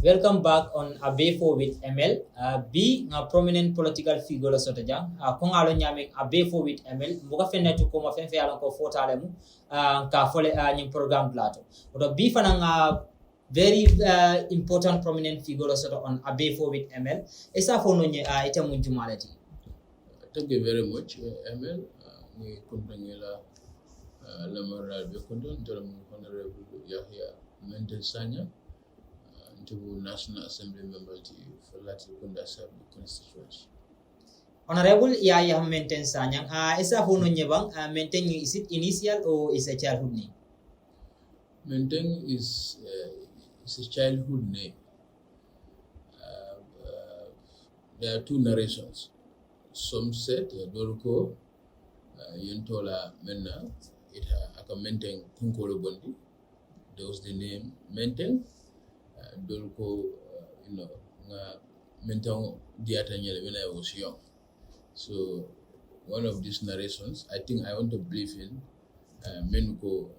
Welcome back on Abay4 with ML. Be a prominent political figure sota jang. Kung alo nyaming Abay4 with ML. Muka fenne tu kuma fen fe alon ko fota lemu. Ka fole nying program blato. Odo be fanang very important prominent figure sota on Abay4 with ML. Esa fono nye ita munjumalati. Thank you very much, ML. Ni kumpanyela lamara be kondon tolam honorable Yahya Mendes Sanyang to National Assembly member for Latikunda constituency. Honorable Yahya Mendes Sanyang, esa fono nye bang maintain is it initial or is a childhood name? Maintain is a childhood name. There are two narrations. Some said Dorko Yentola Menna, it aka maintain Kunkolo Bondi. That was the name maintain. Dorko, maintain Diatanyel when I was young. So one of these narrations, I think I want to believe in Menuko.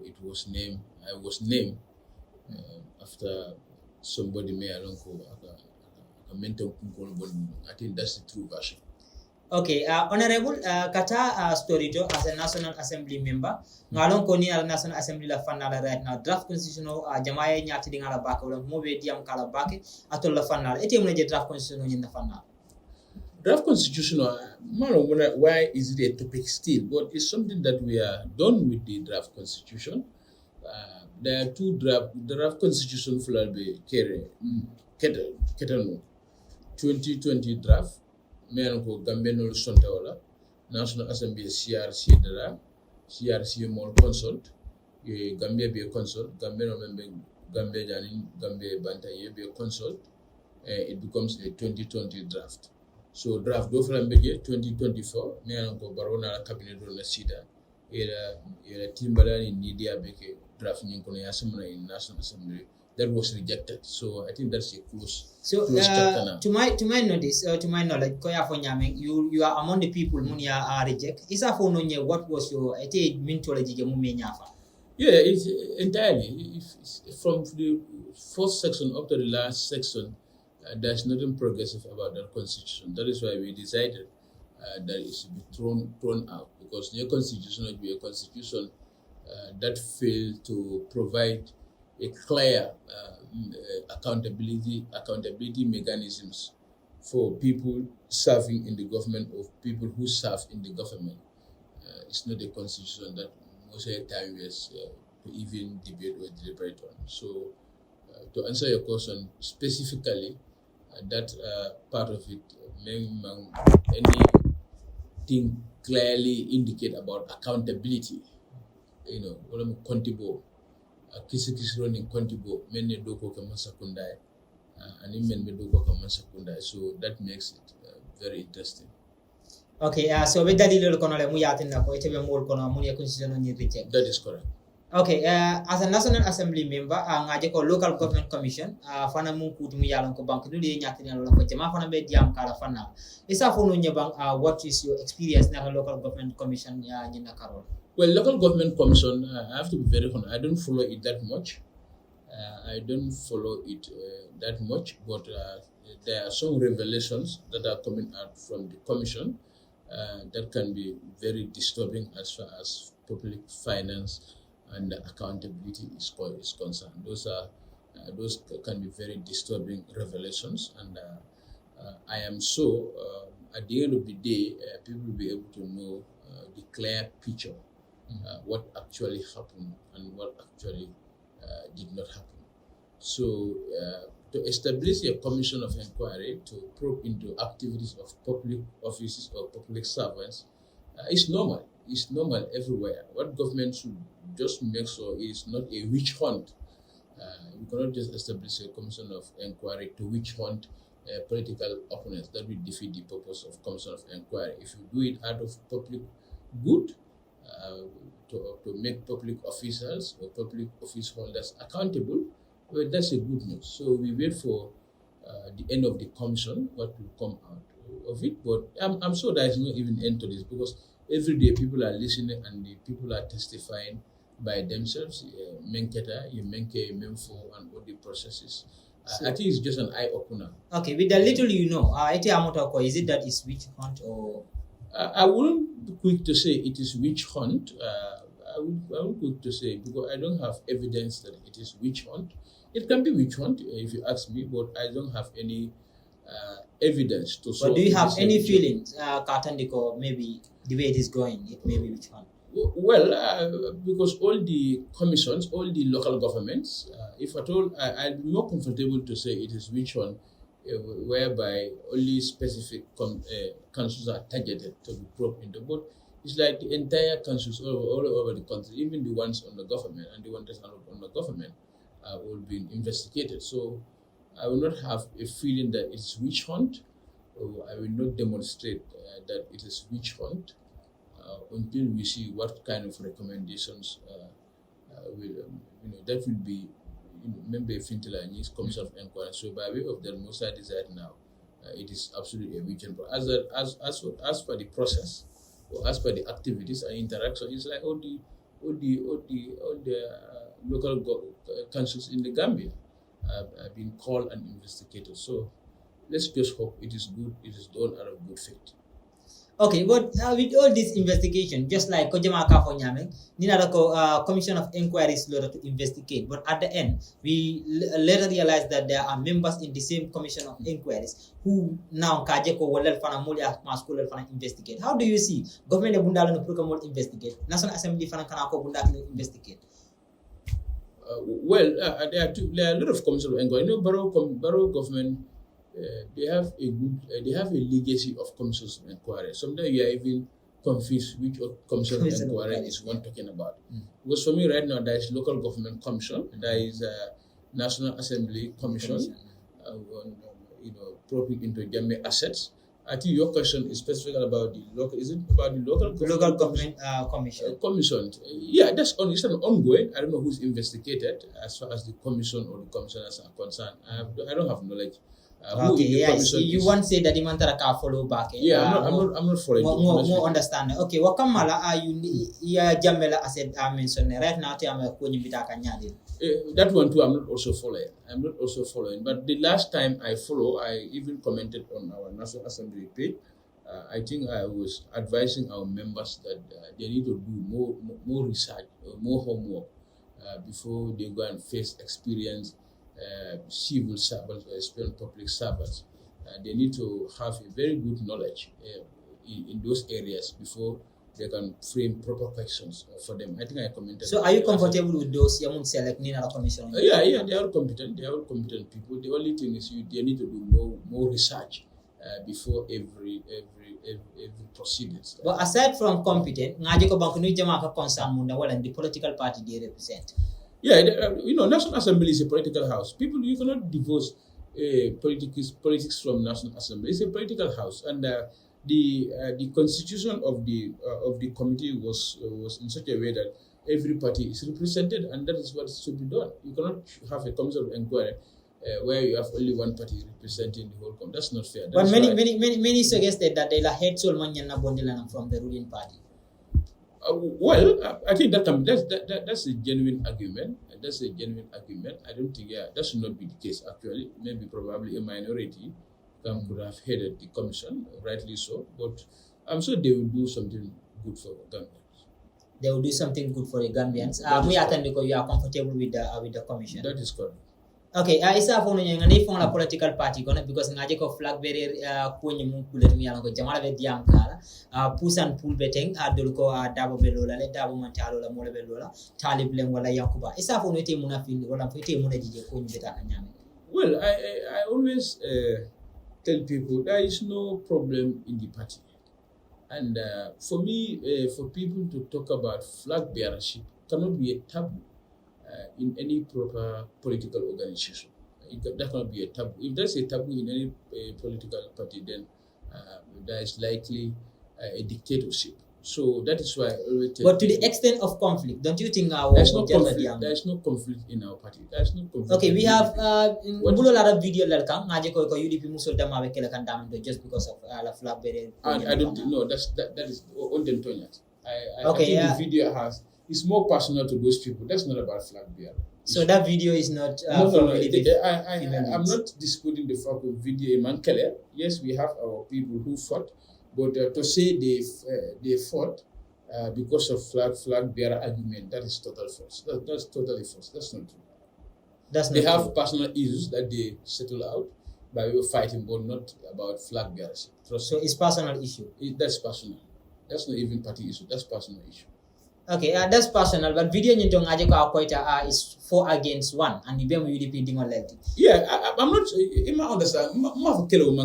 It was named. I was named after somebody me alonko aka maintain Kunkolo Bondi. I think that's the true version. Okay, Honorable Kata story to as a National Assembly member, ngalong ko ni al National Assembly la fanala right now draft constitutional jamaye nyati di ngala baka wala mo be diam kala bake atol la fanala eti mo je draft constitutional ni na fanala. Draft constitutional, why is it a topic still? But it's something that we are done with the draft constitution. There are two draft constitution for the Ketano 2020 draft. Ko Gambian Online's National Assembly CRC dara CRC more consult Gambia be a consult Gambian member Gambia Janin Gambia Banta be a consult it becomes a 2020 draft. So draft do from 2024 ko barona cabinet do na sida era timbalani nidia beke draft nyin kono yasamuna in National Assembly that was rejected. So I think that's a close. So chapter now. to my notice, to my knowledge, koya for nyameng, you are among the people munia reject. Isa for nonye, what was your mythology nyafa? Yeah, it's entirely from the first section up to the last section. There's nothing progressive about that constitution. That is why we decided that it should be thrown out, because the constitution would be a constitution that failed to provide a clear accountability mechanisms for people serving in the government or people who serve in the government. It's not a constitution that most of the time is to even debate or deliberate on. So to answer your question specifically, that part of it, anything clearly indicate about accountability, what I'm accountable. Kisi running contibo many doko kama sakundai and men doko kama sakundai, so that makes it very interesting. Okay, so with that little kono le muyatin na ko itebe mol kono munya constitution ni reject. That is correct. Okay, as a National Assembly member, ngaje ko Local Government Commission, fana mu kutu mu yalan ko bank duli nyati na ko jama fana be diam kala fana. Isa fono nyebang what is your experience na Local Government Commission ya nyina karol? Well, Local Government Commission, I have to be very honest, I don't follow it that much. But there are some revelations that are coming out from the Commission that can be very disturbing as far as public finance and accountability is concerned. Those can be very disturbing revelations, and I am so at the end of the day, people will be able to know the clear picture. What actually happened and what actually did not happen. So, to establish a commission of inquiry to probe into activities of public offices or public servants is normal. It's normal everywhere. What government should just make sure is not a witch hunt. We cannot just establish a commission of inquiry to witch hunt political opponents. That will defeat the purpose of commission of inquiry. If you do it out of public good, to make public officials or public office holders accountable, well, that's a good news. So we wait for the end of the commission, what will come out of it. But I'm sure there is no even end to this, because every day people are listening and the people are testifying by themselves. Menketa, Menke, Memfo, and all the processes I think it's just an eye opener. Okay, with the little you know, is it that it's witch hunt or? I wouldn't be quick to say it is witch hunt. I would quick to say because I don't have evidence that it is witch hunt. It can be witch hunt if you ask me, but I don't have any evidence to show. But do you have any feelings, Katandiko, maybe the way it is going, it may be witch hunt? Well, because all the commissions, all the local governments, if at all, I'd be more comfortable to say it is witch hunt, whereby only specific councils are targeted to be probed into. But it's like the entire councils all over the country, even the ones on the government and the ones that are not on the government, will be investigated. So I will not have a feeling that it's witch hunt, or I will not demonstrate that it is witch hunt until we see what kind of recommendations that will be member Fintilani's Commission of Inquiry. So by way of the most I decide now, it is absolutely a witch hunt. As per the process, or as per the activities and interaction, it's like all the local councils in the Gambia have been called and investigated. So let's just hope it is good. It is done out of good faith. Okay, but with all this investigation, just like Kojama Kafo Nyame, Ninarako Commission of Inquiries later to investigate. But at the end, we later realized that there are members in the same Commission of Inquiries who now Kajeko Walel Fana Mulia Maskular Fana investigate. How do you see government Bundala no Prukamol investigate? National Assembly Fana Kanako Bundaki investigate? There are a lot of commissions of inquiry. Borough government. They have a legacy of commissions of inquiry. Sometimes you are even confused which commission of inquiry is one talking about. Because for me right now, there is local government commission, there is a National Assembly commission, probing into Gambia assets. I think your question is specific about the local. Is it about the local government commission? Commission. Yeah, it's an ongoing. I don't know who's investigated as far as the commission or the commissioners are concerned. I don't have knowledge. You want to say that the Mantara can follow back. I'm not following. More understanding. Okay, what Kamala are you? Jamela asset I mentioned right now. That one too. I'm not also following. But the last time I follow, I even commented on our National Assembly page. I think I was advising our members that they need to do more research, more homework before they go and face experience. Civil servants or experienced public servants, they need to have a very good knowledge in those areas before they can frame proper questions for them. I think I commented. So, are you comfortable with those young select Nina commission? Yeah, they are competent. They are competent people. The only thing is they need to do more research before every proceedings. But aside from competent, ngaji ko bank nu jama ka concern munda wala the political party they represent. Yeah, National Assembly is a political house. You cannot divorce politics from National Assembly. It's a political house, and the constitution of the committee was in such a way that every party is represented, and that is what should be done. You cannot have a commission of inquiry where you have only one party representing the whole committee. That's not fair. But many suggested that they la head soul manyana bondilana from the ruling party. I think that's a genuine argument. That's a genuine argument. I don't think, that should not be the case, actually. Maybe probably a minority could have headed the commission, rightly so. But I'm sure they will do something good for Gambians. They will do something good for the Gambians. We attend because you are comfortable with the commission. That is correct. Okay, isa fono nyanga ni fon la political party kono because ngaje ko flag bearer ko nyum kulet mi yalla ko jamala be diam kala pusan pool beteng adul ko dabo be lola le dabo man talo la mole be lola talib len wala yakuba isa fono ite muna findi wala ite muna dije ko nyi beta nyame. Well, I always tell people there is no problem in the party, and for me, for people to talk about flag bearership cannot be a taboo. In any proper political organization. That cannot be a taboo. If there's a taboo in any political party, then there is likely a dictatorship. So that is why I always tell But to the extent of conflict, don't you think there is no conflict in our party. There is no conflict. Okay, we have a lot of video ko UDP muso dama be kala kan dam just because of la flag bearer. I don't know. That is on the I think the video has it's more personal to those people. That's not about flag bearer. So that video is not no. I'm not disputing the fact of video Mankele. Yes, we have our people who fought, but to say they fought because of flag bearer argument, that is total false. That's totally false. That's not true. They have personal issues that they settle out by way of fighting, but not about flag bearers. So it's personal issue. That's personal. That's not even party issue. That's personal issue. Okay, that's personal. But video nyito ngaje ko akoita is 4 against 1, and you be UDP dingo lelti. Yeah, I'm not. In my understand, kelo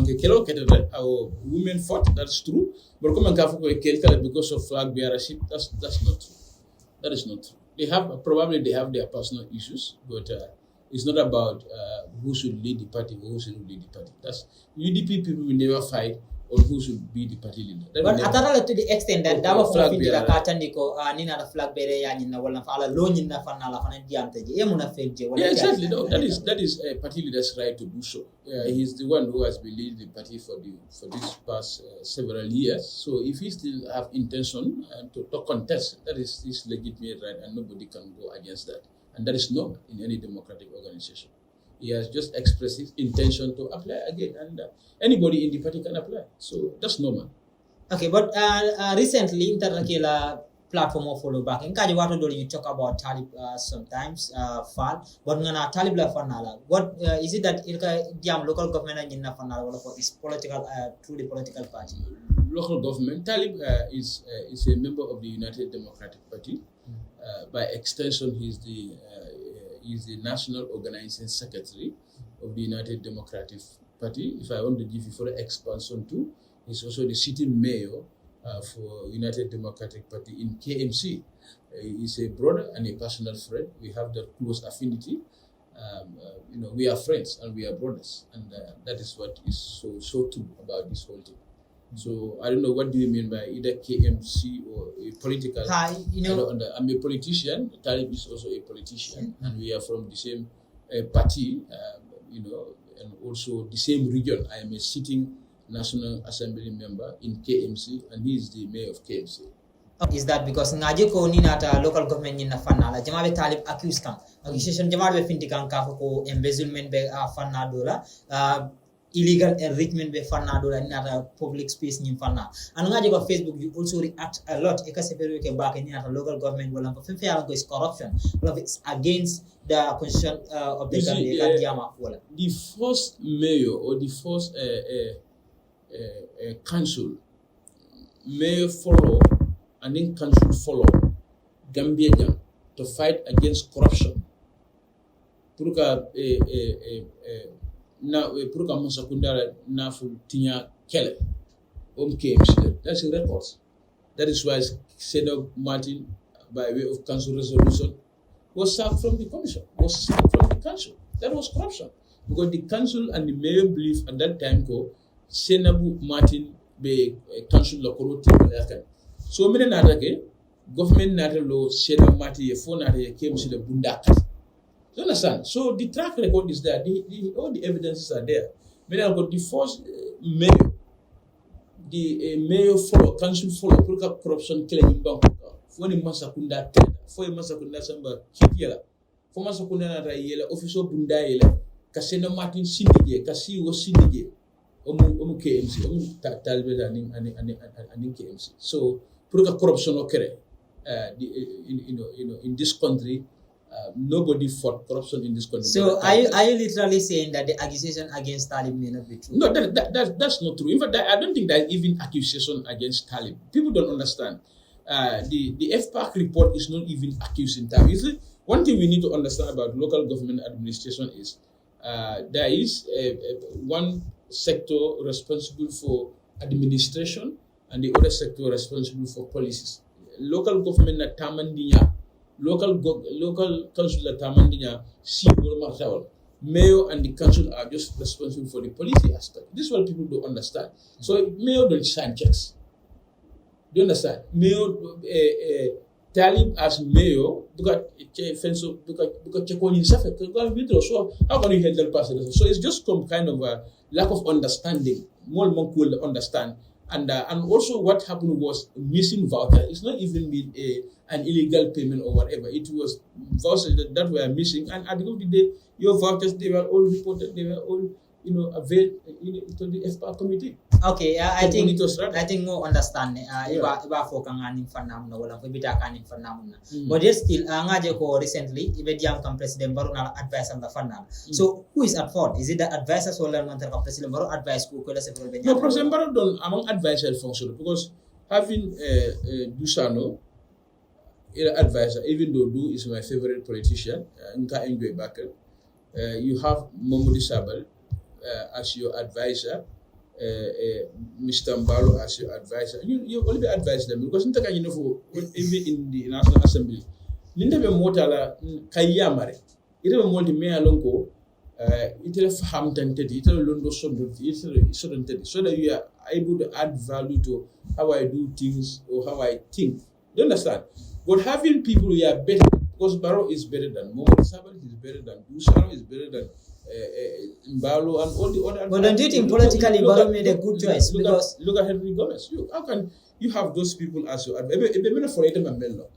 that our women fought. That's true. But come and kelo because of flag bearership. That's not true. That is not true. They have their personal issues, but it's not about who should lead the party or who should lead the party. That's UDP people will never fight on who should be the party leader. But atara to the extent that dawa flag bearer katandiko nina the flag bearer yanina wala fala lo nyina fanala fana diamteje e muna feje wala. Yeah, exactly. No, that is a party leader's right to do so. He's the one who has been leading the party for this past several years. So if he still have intention to contest, that is his legitimate right, and nobody can go against that. And that is normal in any democratic organization. He has just expressed his intention to apply again, and anybody in the party can apply. So that's normal. Okay, but recently, Interrakela platform of follow back. In Kajiwato, you talk about Talib sometimes, fall, but ngana Talib la fanala. What is it that Ilka local government in Nafanala is political through the political party? Local government, Talib is a member of the United Democratic Party. By extension, he's the national organizing secretary of the United Democratic Party. If I want to give you for the expansion too, he's also the sitting mayor for United Democratic Party in KMC. He's a brother and a personal friend. We have that close affinity. We are friends and we are brothers, and that is what is so true about this whole thing. So I don't know, what do you mean by either KMC or a political? I'm a politician. Talib is also a politician, and we are from the same party, and also the same region. I am a sitting National Assembly member in KMC, and he is the mayor of KMC. Is that because ngaje ko ni nata local government ni na fanala jamabe Talib accuse kan accusation jamabe finti kan ka ko embezzlement be fanna dola illegal enrichment be fanna dola ni nata public space ni fanna and ngaje ko Facebook you also react a lot e ka sepero ke back ni nata local government wala ko femfe ala ko is corruption wala it's against the constitution of the Gambia. The first mayor or the first council mayor follow and then council follow Gambia to fight against corruption. Puruka masakundara nafu tinya kele KMC. That's in records. That is why Senator Martin, by way of council resolution, was sacked from the commission, was sacked from the council. That was corruption. Because the council and the mayor believed at that time Senator Martin be council lokoro tinya. So many nata government nata law Senator Martin ye phone nata ye came to the bundakat. You understand? So the track record is there. All the evidences are there. Many have got the first mayor, the mayor follow, council follow, put up corruption killing in bank. For the masakunda tenda, for the masakunda samba kitiela, for masakunda nata yela official bunda yela, Senator Martin sindige, kasi was sindige. Omu KMC, talbe and KMC. So, put corruption occur. In this country, nobody fought corruption in this country. So, are you literally saying that the accusation against Talib may not be true? No, that's not true. In fact, I don't think there is even accusation against Talib. People don't understand. The FPAC report is not even accusing Talib. One thing we need to understand about local government administration is there is one sector responsible for administration and the other sector responsible for policies. Local government na tamandinya, local council na tamandinya, mayor and the council are just responsible for the policy aspect. This is what people don't understand. So mayor don't sign checks. Do you understand? Mayor Talib as mayor because so how can you handle person? So it's just some kind of a lack of understanding. More will understand And also what happened was missing voucher. It's not even been an illegal payment or whatever. It was vouchers that were missing. And at the end of the day, your vouchers, they were all reported, they were all, availed to the FPA committee. Okay, I think more understand. Iba fokang aning fanamuna wala ko bita kaning fanamuna. But yet still, ngaje ko recently, ibe diam kam President Barrow na advice ang fanam. So who is at fault? Is it the advisors or the President Barrow advice ko la se problema? No, President Barrow don't among advisor function because having Dusano, advisor, even though Du is my favorite politician, Nka Engwe Bakel, you have Momodi Sabal as your advisor. Mr. Mbalo as your advisor. You only advise them because even in the National Assembly. Linda be motala kayamare. Ite be multi me alonko ite faham tentedi ite londo sondo ite so that you are able to add value to how I do things or how I think. You understand? But having people who are better, because Barrow is better than Mohamed Sabal is better than Dusano is better than Mbalo and all the other. But don't you think politically Barrow made a good choice? Look at Henry Gomez. How can you have those people as your advisor?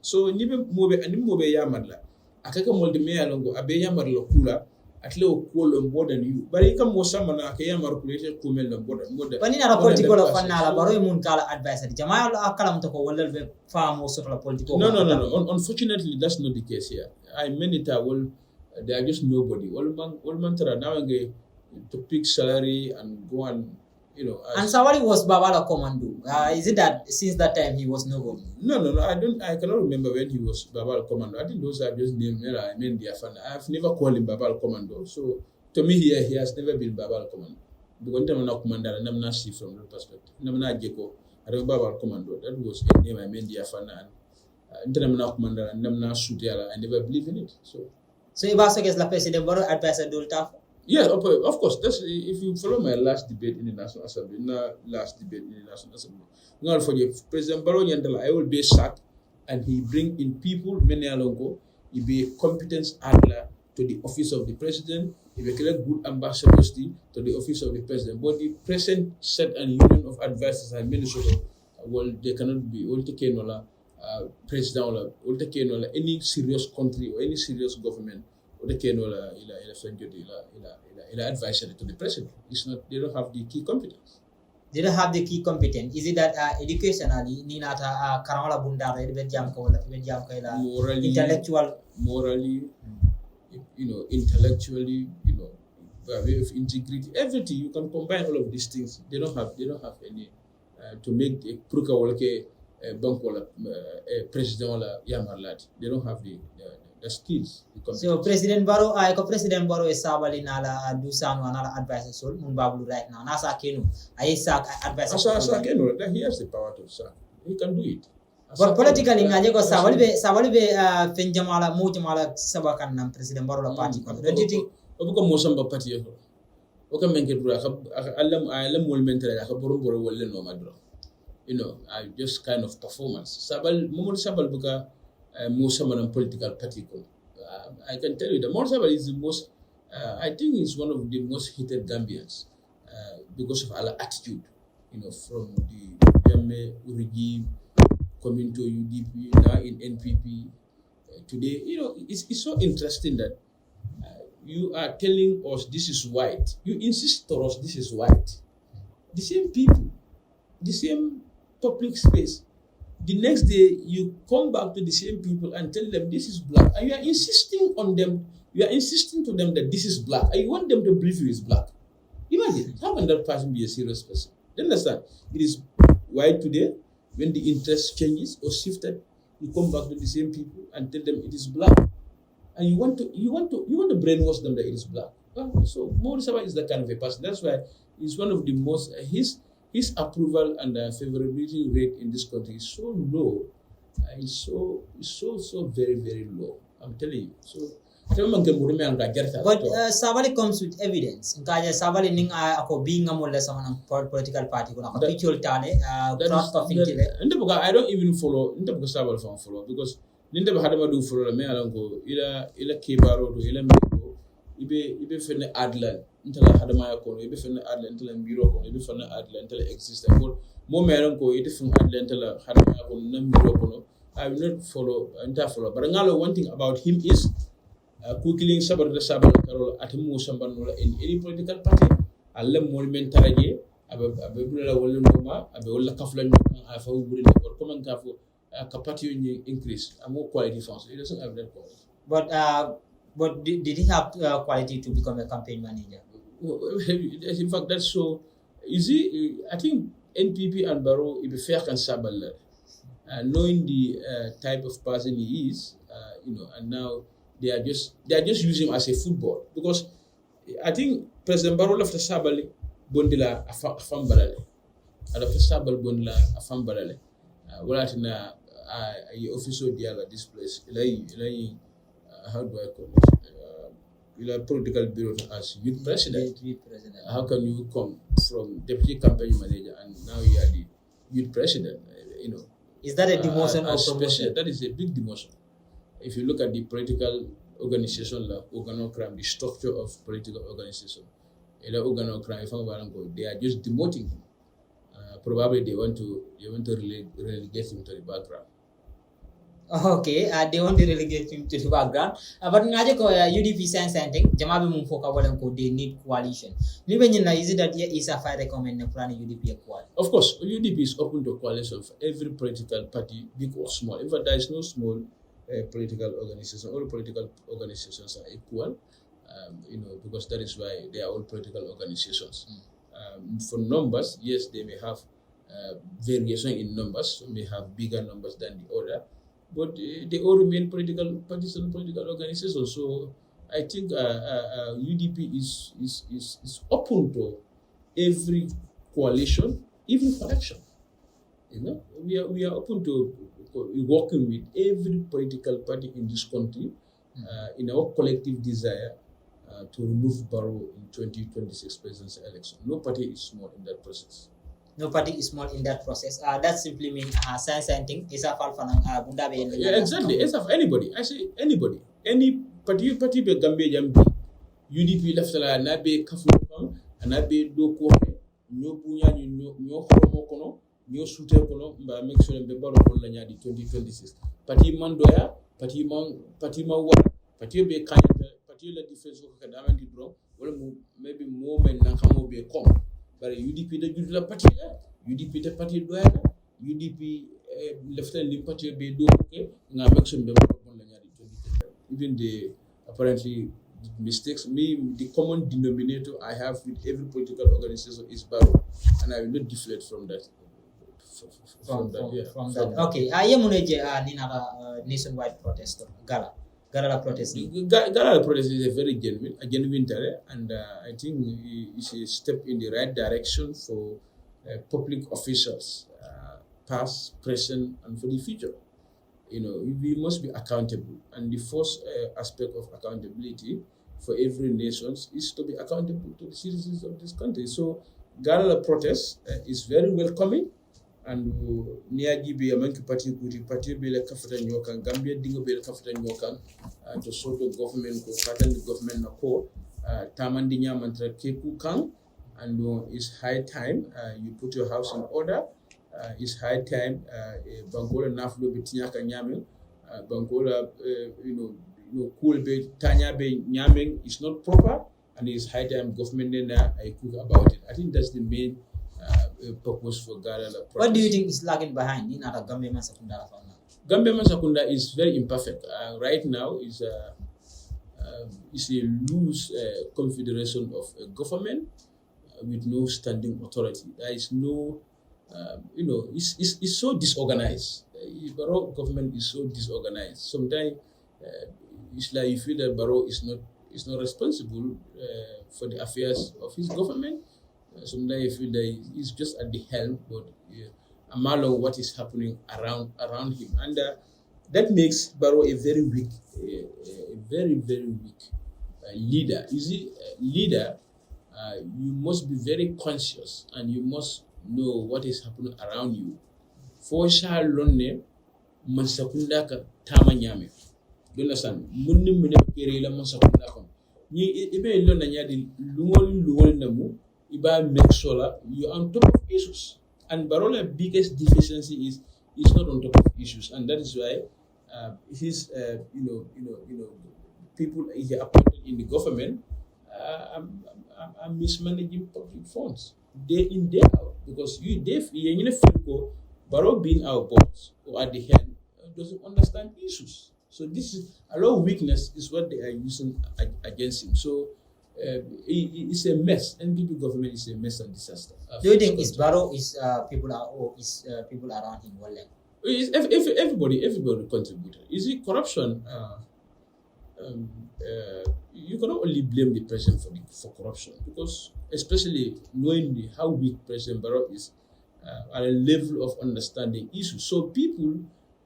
So nibe mobe yamadla. Akaka molde me alongo abe yamadla kula atle o kolo more than you. But you come sama na akaya markulete kumel more. Pani na political fanala Barrow mun kala advisor. Jama akala mtoko wala be famo sotla political. No. Unfortunately, that's not the case here. I mean it well. They are just nobody. All man now to pick salary and go and and Sawali was Babala Commando. Is it that since that time he was nobody? No. I cannot remember when he was Babala Commando. I think those are just names. I mean, I have never called him Babala Commando. So to me here, he has never been Babala Commando. Because I'm not commander, and I'm not see from that perspective. I'm not Geko. I don't Babala Commando. That was a name I mean the Afana. And I'm not commander, and I'm not Sutiala. I never believe in it. So if I guess the President Barrow advisor do tough. Yes, of course. That's if you follow my last debate in the National Assembly. Not for you, President Barrow I will be sacked, and he bring in people many alongo. He be a competence adler to the office of the president. He be a good ambassador to the office of the president. But the present set and union of advisors and ministers, well, they cannot be all taken president or any serious country or any serious government or the advisory to the president. It's not. They don't have the key competence. They don't have the key competence. Is it that educationally, ni nata karamala bundara intellectual, morally, intellectually, by way of integrity, everything you can combine all of these things. They don't have any to make a pruka walake. Bank or president or Yamarlat. They don't have the skills. So President Barrow, President Barrow is sabali nala Dusano nala advisor so Mbabu right now. Nasa Kenu, I sack advisor. Asa Kenu, that he has the power to sack. He can do it. But politically, Najeko Savalibe Fenjamala Mujamala Sabakan and President Barrow party. Don't you think? Obuka Mosamba party. Okay, Menkebra, Alam will mentor a Boroboro will no madro. Just kind of performance. Momod Sabal Buka, Mosaman political party. I can tell you that Momod Sabal is the most, I think he's one of the most hated Gambians because of our attitude, from the Jammeh regime coming to UDP, now in NPP. Today, it's so interesting that you are telling us this is white. You insist to us this is white. The same people, the same public space. The next day, you come back to the same people and tell them this is black. And you are insisting on them, you are insisting to them that this is black. And you want them to believe you is black. Imagine, how can that person be a serious person? You understand? It is white today. When the interest changes or shifted, you come back to the same people and tell them it is black. And you want to brainwash them that it is black. So Morisaba is that kind of a person. That's why he's one of the most his approval and favorability rate in this country is so low. It's so very, very low. I'm telling you. So but Savali comes with evidence. Nkaja Savali ning ako being a mole sa manang political party kuna picture tale I don't even follow Savali follow because Ninda Hadama do follow me along ila Kebaro to ila Meko ibe fene Adlan intala hadama ko e be fenna adla intala biro ko e be fenna adla intala exist ko mo meron ko e defin adla intala hadama ko nam biro ko I will not follow but ngalo one thing about him is kukilling sabar da sabar karol atimu samban wala in any political party alla monument taraje abe bula wala noma abe wala kafla nyokan afa wuri ko comment kafo capacity increase more quality funds. It doesn't have that quality. But did he have quality to become a campaign manager? In fact, that's so easy. I think NPP and Barrow, if fair can sabal, knowing the type of person he is, and now they are just using him as a football, because I think President Barrow left the sabal bondila afambalale, left the sabal bondila afambalale. Walatina official dialogue this place. How do I call it? Political bureau as youth president. How can you come from deputy campaign manager and now you are the youth president? Is that a demotion or promotion? That is a big demotion. If you look at the political organization, the organogram, the structure of political organization, they are just demoting him. Probably they want to relegate him to the background. Okay, they want to relegate him to the background. But ngaje ko UDP sensing jamabe mum foka wala ko they need coalition. Libe nyina is it that is a fire recommend na plan UDP equal? Of course, UDP is open to coalition for every political party, big or small. In fact, there is no small political organization. All political organizations are equal. Because that is why they are all political organizations. For numbers, yes, they may have variation in numbers. Some may have bigger numbers than the other, but they all remain political parties and political organizations. So I think UDP is open to every coalition, even collection. We are open to working with every political party in this country in our collective desire to remove Barrow in 2026 presidential election. No party is small in that process. No party is small in that process. That simply means something is a fall fanang bundabe. Yeah, exactly. It's of anybody. I say anybody. Any party be Gambia Jambi. UDP left la na be kafu na be do ko nyo bunya nyo horomo kono nyo sute kono mba make sure be Barrow ko la nya di 2026. Parti man doya, parti ma wa, parti be kanya la difference ko kada man di bro wala maybe moment na xamo be kom bare UDP da judd la parti la UDP da parti doya UDP leftan lim parti be do ke nga maximum be bon la ñadi even the apparently mistakes the common denominator I have with every political organization is Barrow, and I will not deflate from that. From that. Okay, yemuneje nina nationwide protest Gala protest. Gala protest is a very genuine and I think it's a step in the right direction for public officials, past, present, and for the future. We must be accountable, and the first aspect of accountability for every nation is to be accountable to the citizens of this country. So, Gala protest is very welcoming. And niaji be amanki party be la kafata nyokan Gambia dingo be la kafata nyokan to sort of government ko katan government na ko tamandi nyamantra keku kan, and it's high time you put your house in order. It's high time bangola naflo bitinya ka nyame bangola cool be tanya be nyaming is not proper, and it's high time government na I cook about it. I think that's the main purpose for Gala. What do you think is lagging behind in our Gambia Sakunda? Gambia Sakunda is very imperfect. Right now is a loose confederation of a government with no standing authority. There is no, it's so disorganized. Barrow government is so disorganized. Sometimes it's like you feel that Barrow is not responsible for the affairs of his government. Sometimes you feel that he's just at the helm, but among what is happening around him, and that makes Barrow a very weak, very weak leader. You see, leader, you must be very conscious, and you must know what is happening around you. For Shalonne, Mansakunda ka tama nyame. You understand? Munni mune kere la Mansakunda kon. ni ibe lo na nyadi lungol namu iba make sure you on top of issues. And Barola biggest deficiency is not on top of issues, and that is why his people he appointed in the government are mismanaging public funds day in day out, because you know Baro being our boss or at the head doesn't understand issues. So this is a lot of weakness is what they are using against him. So it's a mess. NPP government is a mess and disaster. Do you think is Baro is people around him? Everybody contributed. Is it corruption? You cannot only blame the president for corruption, because especially knowing how weak President Barrow is at a level of understanding issues. So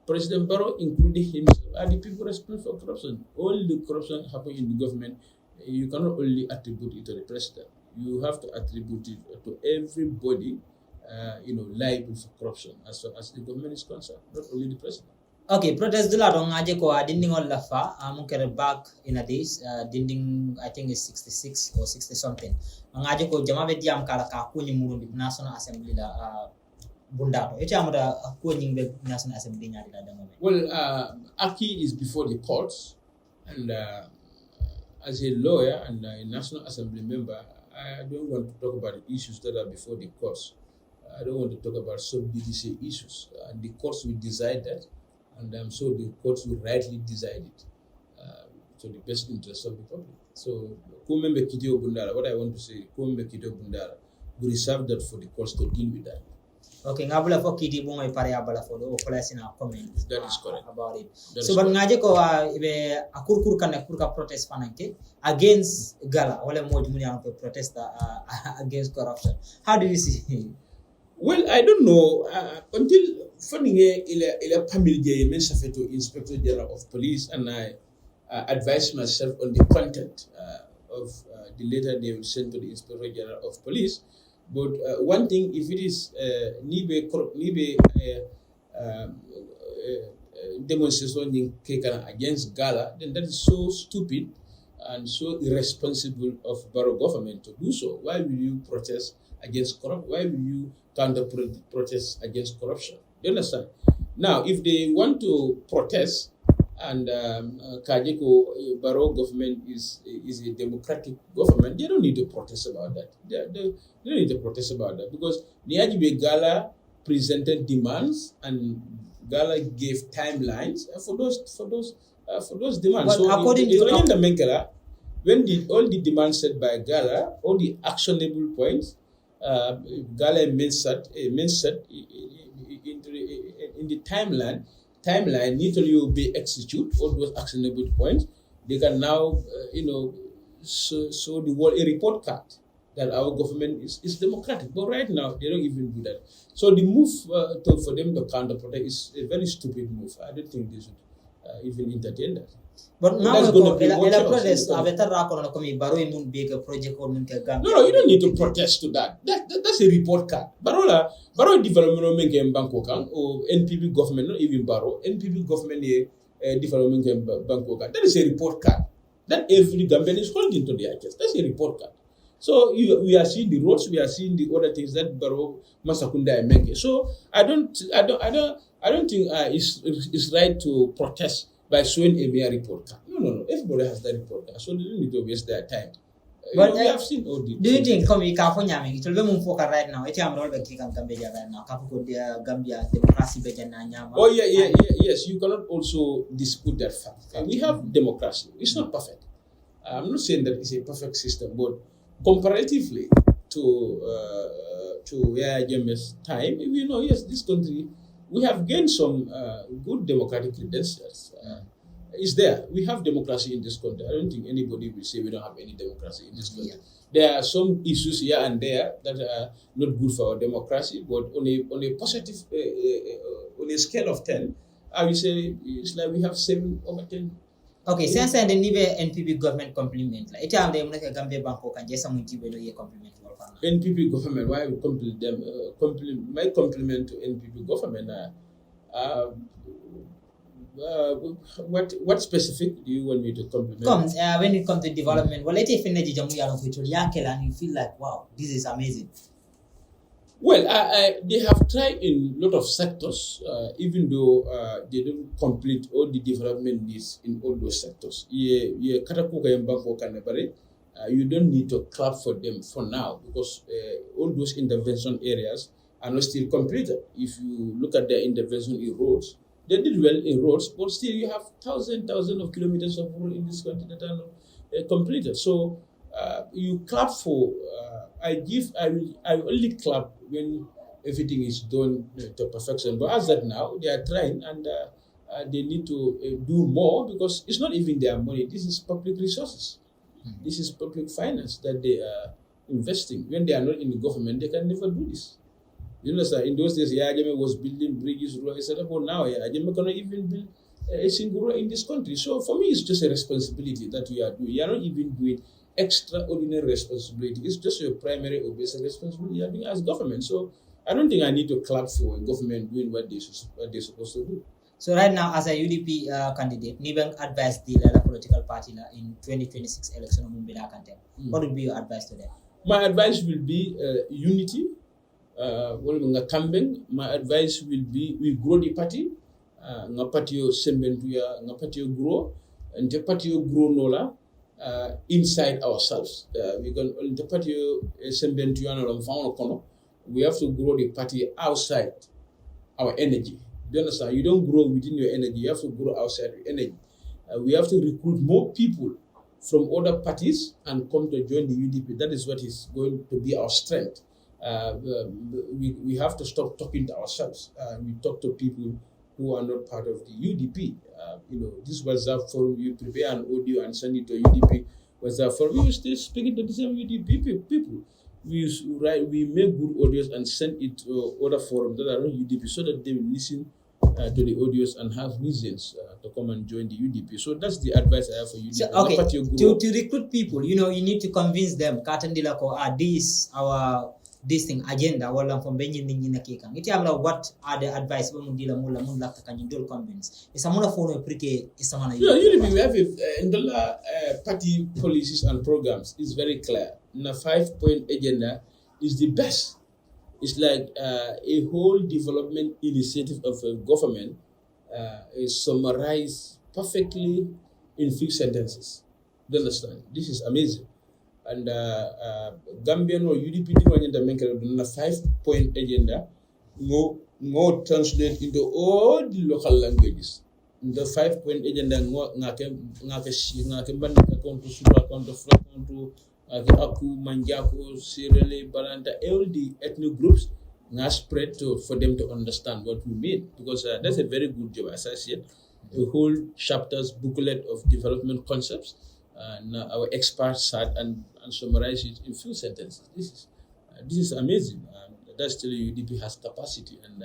President Barrow, including himself, are the people responsible for corruption. All the corruption happening in the government, you cannot only attribute it to the president. You have to attribute it to everybody, liable for corruption as far as the government is concerned, not only the president. Okay, protest dula dong aje ko dinding all lafa mungkin back in a days dinding I think is 66 or 60 something. Ngaje ko jama be diam kala ka ko ni murundi National Assembly la bunda to. Ite amada ko ni be National Assembly nyadi la damo. Well, Aki is before the courts, and as a lawyer and a National Assembly member, I don't want to talk about the issues that are before the courts. I don't want to talk about sub-judice issues. The courts will decide that, and I'm sure the courts will rightly decide it to the best interest of the public. So, what I want to say, we reserve that for the courts to deal with that. Okay, ngabula fo kiti bo may pare abala fo do ko sina comment. That is correct about it. So ban ngaje ko ibe akurkur kan kurka protest pananke against gala wala mo muni an protest against corruption. How do you see? Well, I don't know until funding ila family men to Inspector General of Police, and I advise myself on the content of the letter they will send to the Inspector General of Police. But one thing, if it is demonstration against Gala, then that is so stupid and so irresponsible of Barrow government to do so. Why will you protest against corruption? Why will you counter protest against corruption? You understand? Now, if they want to protest, and Kajeko Barrow government is a democratic government, they don't need to protest about that. They don't need to protest about that, because Niajibe Gala presented demands and Gala gave timelines for those demands. But so according to the Menkela, when all the demands set by Gala, all the actionable points, Gala set in the timeline need to be executed, all those actionable points. They can now, show the world a report card that our government is democratic. But right now, they don't even do that. So the move for them to counter-protest is a very stupid move. I don't think they should even entertain that. But now, protest, No, you don't need to protest to that. That's a report card. Barrow development in Bangkok or NPP government, not even Barrow, NPP government development in Bangkok. That is a report card that every Gambian is holding to their chest. That's a report card. So we are seeing the roads, we are seeing the other things that Barrow Masakunda make. So I don't think it's right to protest by showing a mere report card. No. Everybody has that report card, so they don't need to waste their time. But we have seen all the. Do you think it will be more right now? It's am right now. Gambia democracy Oh yes. You cannot also dispute that fact. We have democracy. It's not perfect. I'm not saying that it's a perfect system, but comparatively to Yahya's time, yes, this country, we have gained some good democratic credentials. Is there? We have democracy in this country. I don't think anybody will say we don't have any democracy in this country. Yeah. There are some issues here and there that are not good for our democracy, but on a positive, on a scale of 10, I would say it's like we have 7 over 10. Okay, since the NPP government compliment, like I'm the Gambia Banko can just some compliment. NPP government, why we compliment them? My compliment to NPP government. what specific do you want me to compliment? When it comes to development, well, let's say and you feel like, wow, this is amazing. Well, they have tried in a lot of sectors, even though they don't complete all the development needs in all those sectors. You don't need to clap for them for now, because all those intervention areas are not still completed. If you look at their intervention in roads, they did well in roads, but still you have thousands of kilometers of road in this country that are not completed. So you clap for. I will only clap when everything is done to perfection. But as that now, they are trying, and they need to do more, because it's not even their money. This is public resources. Mm-hmm. This is public finance that they are investing. When they are not in the government, they can never do this. You understand? In those days, Yahya was building bridges, etc. But now, Yahya cannot even build a single road in this country. So for me, it's just a responsibility that we are doing. You are not even doing extraordinary responsibility. It's just your primary or basic responsibility you are doing as government. So I don't think I need to clap for a government doing what they're supposed to do. So right now, as a UDP candidate, Nibang advised the political party in 2026 election of Mumbila Kante. What would be your advice to them? My advice will be unity. My advice will be we grow the party. Nga party sembentuya, nga party grow, and the party grow nola. Inside ourselves, we can the party we have to grow the party outside our energy. Do you understand? You don't grow within your energy, you have to grow outside your energy. We have to recruit more people from other parties and come to join the UDP. That is what is going to be our strength. We have to stop talking to ourselves. We talk to people who are not part of the UDP. This WhatsApp forum, you prepare an audio and send it to UDP WhatsApp forum. We still speaking to the same UDP people. We make good audios and send it to other forums that are not UDP, so that they will listen to the audios and have reasons to come and join the UDP. So that's the advice I have for UDP. So, okay, to recruit people, you need to convince them. This thing agenda wala from benjin ninyi na kika iti amla what are the advice we mundila mula lakka kanjindol convince isa muna fono prike isa mana we have in the party policies and programs is very clear. Na 5-point agenda is the best. It's like a whole development initiative of a government is summarized perfectly in few sentences. Do you understand? This is amazing. And Gambian or UDP agenda make a 5-point agenda more translate into all the local languages. The 5-point agenda ngake bandika konto super konto flat konto aku manjaku sirele balanta all the ethnic groups now spread for them to understand what we mean, because that's a very good job, as I said. A whole chapters booklet of development concepts. Our experts sat and summarized it in few sentences. This is amazing. That's still UDP has capacity and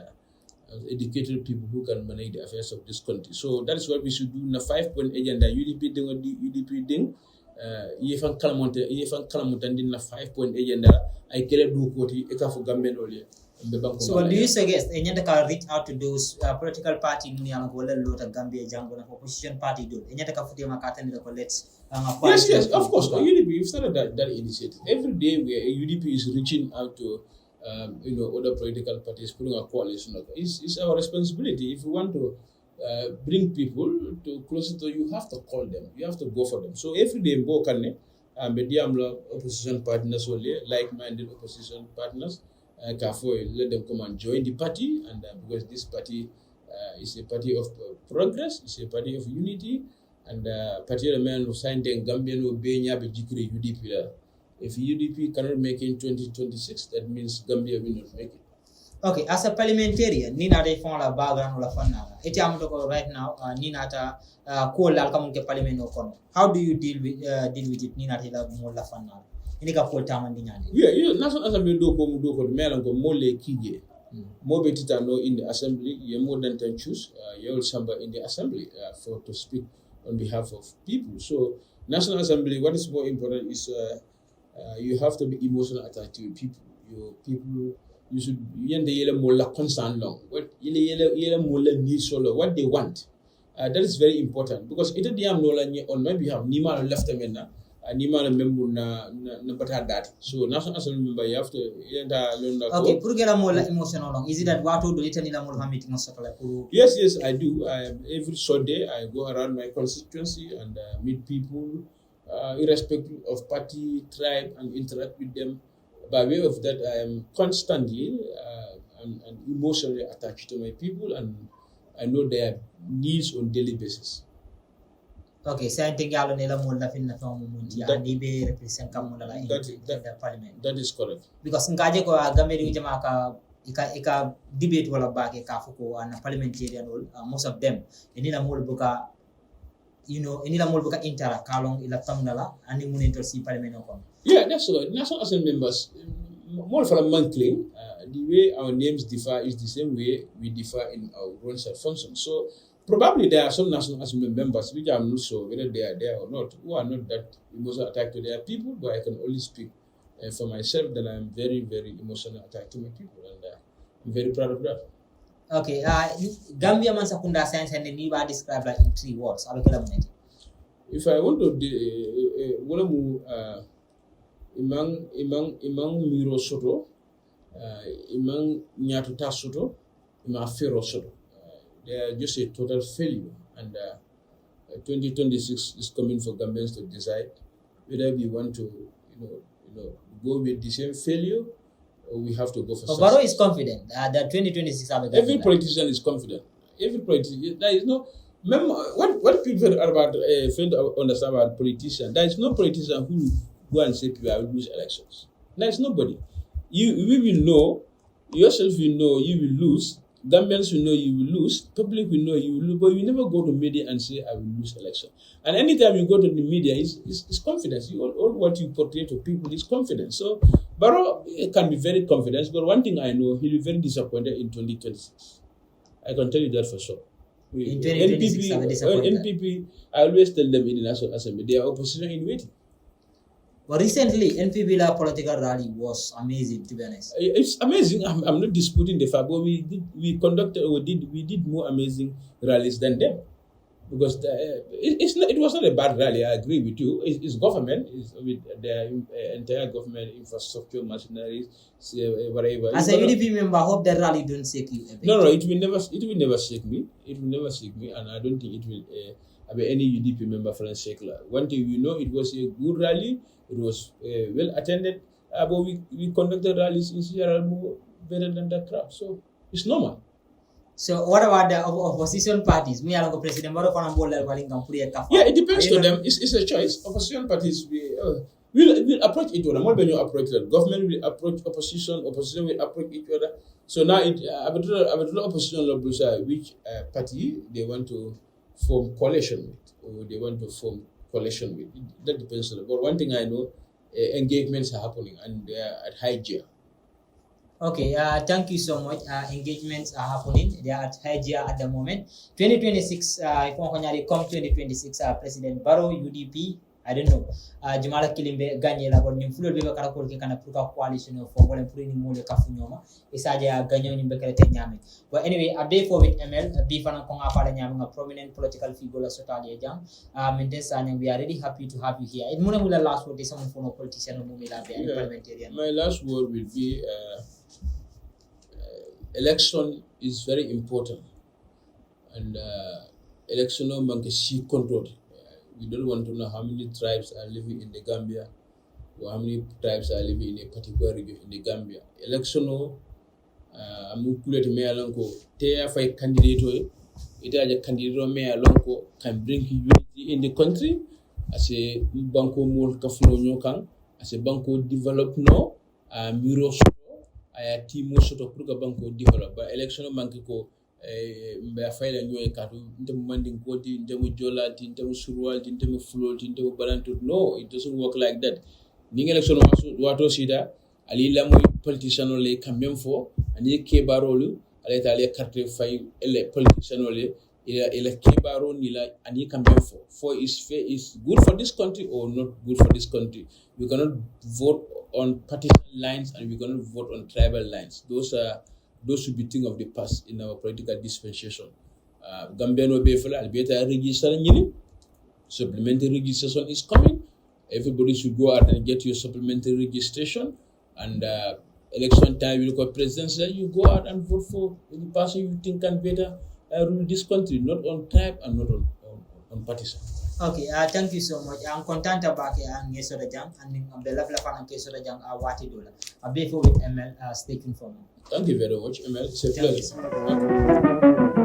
educated people who can manage the affairs of this country. So that is what we should do. In a 5-point agenda, UDP ding. Yefan kalamontan din na 5-point agenda. I kele do koti eka for Gambian only. So do you suggest anyata ka reach out to those political party ni yang wala lota Gambia jango na opposition party do anyata ka futi makata ni ko let's yes, of course. UDP, we've started that initiative. Every day, UDP is reaching out to other political parties, putting a coalition. It's our responsibility. If you want to bring people to closer to you, have to call them. You have to go for them. So every day, opposition partners, like-minded opposition partners, let them come and join the party, and because this party is a party of progress, it's a party of unity. And particular men who signed the Gambian will be UDP. If UDP cannot make it in 2026, that means Gambia will not make it. Okay, as a parliamentarian, Nina de Fon la background la fanala. Etiamto right now, Nina ta call al kamunke parliament no kono. How do you deal with it? Nina la mola fanala. Inika call taman dinyani. Yeah, National Assembly do ko melan ko mole kije. More betita no in the assembly, you more than 10 choose, you will samba in the assembly for to speak on behalf of people. So National Assembly, what is more important is you have to be emotional attached to people. You should yele mola concern long. What yele mola need solo what they want. That is very important because it is on my behalf Nima left them Nima member na better that. So National Assembly member you have to learn that. Okay, pour get a more emotional long. Is it that what do it any more meeting on Yes, I do. Every Sunday I go around my constituency and meet people irrespective of party, tribe, and interact with them. By way of that, I am constantly and emotionally attached to my people, and I know their needs on daily basis. Okay, so I think I'll need a more laughing the film and be represent Kamala in the parliament. That is correct. Because in Kajako, Gameri Jamaka, ika debate wala back a kafuko and parliamentarian, most of them, in a more book, you know, in a more book intera, Kalong, Ilatamdala, and the monitor see parliament. Yeah, that's right. National Assembly members, more for a monthly, the way our names differ is the same way we differ in our roles and functions. So, probably there are some National Assembly members, which I'm not sure whether they are there or not, who are not that emotionally attached to their people, but I can only speak for myself that I'm very, very emotionally attached to my people, and I'm very proud of that. Okay, Gambia man Sakunda science and the Niba described like in 3 words. If I want to, imang miro soto, imang nyatuta soto, imang fero soto. They are just a total failure, and 2026 is coming for Gambians to decide whether we want to, go with the same failure or we have to go for. Baro is confident that 2026. Every politician is confident. Every politician, there is no. Remember what people are about fail to understand about politicians. There is no politician who go and say people will lose elections. There is nobody. We will know. Yourself will know you will lose. Gambians will know you will lose, public will know you will lose, but you never go to media and say, I will lose election. And anytime you go to the media, it's confidence. All what you portray to people is confidence. So, Barrow can be very confident, but one thing I know, he'll be very disappointed in 2026. I can tell you that for sure. In 2026, NPP, I always tell them in the National Assembly, they are opposition in waiting. But recently, NPP political rally was amazing, to be honest. It's amazing. I'm not disputing the fact, but we did more amazing rallies than them, because it was not a bad rally. I agree with you. It's government, with their entire government infrastructure, machineries, whatever. As a UDP member, I hope that rally don't shake you a bit. No, it will never shake me. It will never shake me, and I don't think it will. Any UDP member from Shekla. One thing we know, it was a good rally. It was well attended, but we conducted rallies in Sierra more better than that crowd. So it's normal. So what about the opposition parties? Me along President Baro Yeah, it depends on them. It's a choice. Opposition parties will approach each other. More than you approach them. Government will approach opposition. Opposition will approach each other. So now opposition which party they want to form coalition with, or they want to form coalition with. That depends on it. But one thing I know, engagements are happening, and they are at high gear. Okay, thank you so much. Engagements are happening. They are at high gear at the moment. 2026, if we come 2026, President Barrow, UDP, I don't know. Jumala Kilimbe Ganye la bon nyimfulo bebe karakol ke kana pruka coalition for volen prini mole kafunyoma isaje ganyo nyimbe kete nyame. But anyway, Abay4 with ML be fana ko ngapala nyame nga prominent political figure la sotali jang. Mentes Sanyang, we are really happy to have you here. It muna mula last word is someone for politician or mumila be parliamentarian. My last word will be election is very important, and election no man can control. We don't want to know how many tribes are living in the Gambia, or how many tribes are living in a particular region in the Gambia. Election no, amukulete me alonko te afai candidate it as a candidate me alonko can bring unity in the country as a banko more kafuno nyokan as a banko develop no miro soto aya timo soto pruka banko develop but election manki ko mbe afayla nyoy katu ntem manding koti ntem jolati ntem surwal ntem float ntem balantu. No, it doesn't work like that. Ning election wato sida ali la moy politician le kamem fo ani ke barolu ale tale carte fay ele politician le ila ke baro ni la ani kamem fo is good for this country or not good for this country. We cannot vote on partisan lines and we cannot vote on tribal lines. Those should be things of the past in our political dispensation. Gambian Obefula, Albeta register supplementary registration is coming. Everybody should go out and get your supplementary registration. And election time, you look at presidential, you go out and vote for the person you think can better rule this country, not on tribe and not on partisan. Okay, thank you so much. I'm content about ang yesoda jang and the level of an yesoda jang wati dola. Abay4 with ML speaking for me. Thank you very much, ML. It's a pleasure.